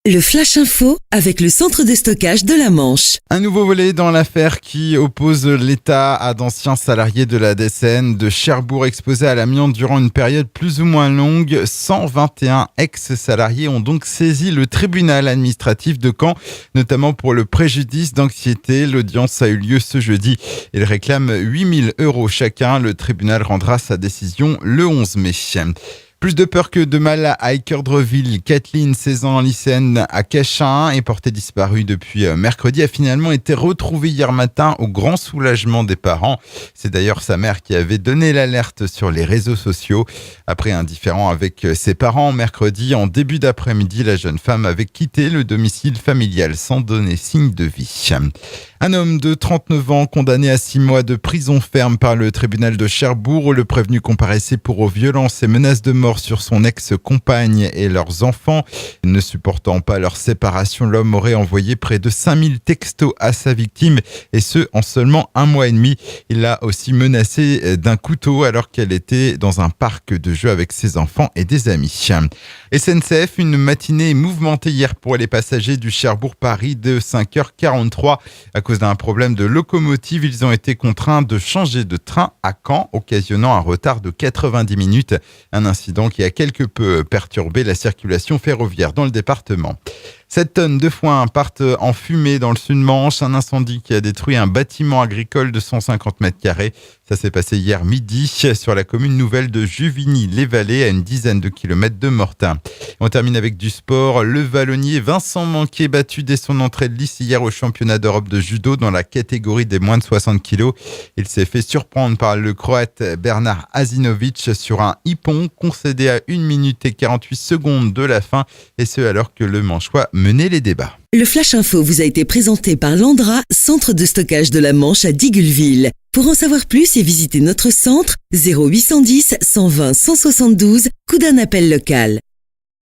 Le Flash Info avec le centre de stockage de la Manche. Un nouveau volet dans l'affaire qui oppose l'État à d'anciens salariés de la DSN de Cherbourg exposés à l'amiante durant une période plus ou moins longue. 121 ex-salariés ont donc saisi le tribunal administratif de Caen, notamment pour le préjudice d'anxiété. L'audience a eu lieu ce jeudi. Ils réclament 8 000 € chacun. Le tribunal rendra sa décision le 11 mai. Plus de peur que de mal à Équeurdreville. Kathleen, 16 ans, lycéenne à Cachin, est portée disparue depuis mercredi, a finalement été retrouvée hier matin au grand soulagement des parents. C'est d'ailleurs sa mère qui avait donné l'alerte sur les réseaux sociaux. Après un différend avec ses parents mercredi, en début d'après-midi, la jeune femme avait quitté le domicile familial sans donner signe de vie. Un homme de 39 ans condamné à 6 mois de prison ferme par le tribunal de Cherbourg. Le prévenu comparaissait pour violences et menaces de mort sur son ex-compagne et leurs enfants. Ne supportant pas leur séparation, l'homme aurait envoyé près de 5000 textos à sa victime, et ce, en seulement 1 mois et demi. Il l'a aussi menacé d'un couteau alors qu'elle était dans un parc de jeux avec ses enfants et des amis. SNCF, une matinée mouvementée hier pour les passagers du Cherbourg-Paris de 5h43. À cause d'un problème de locomotive, ils ont été contraints de changer de train à Caen, occasionnant un retard de 90 minutes. Un incident qui a quelque peu perturbé la circulation ferroviaire dans le département. 7 tonnes de foin partent en fumée dans le Sud-Manche. Un incendie qui a détruit un bâtiment agricole de 150 mètres carrés. Ça s'est passé hier midi sur la commune nouvelle de Juvigny-les-Vallées, à une dizaine de kilomètres de Mortain. On termine avec du sport. Le vallonnier Vincent Manquet, battu dès son entrée de lice hier au championnat d'Europe de judo dans la catégorie des moins de 60 kilos. Il s'est fait surprendre par le Croate Bernard Azinovic sur un hippon concédé à 1 minute et 48 secondes de la fin, et ce alors que le Manchois menait les débats. Le Flash Info vous a été présenté par Landra, centre de stockage de la Manche à Digoulville. Pour en savoir plus et visiter notre centre, 0810 120 172, coup d'un appel local.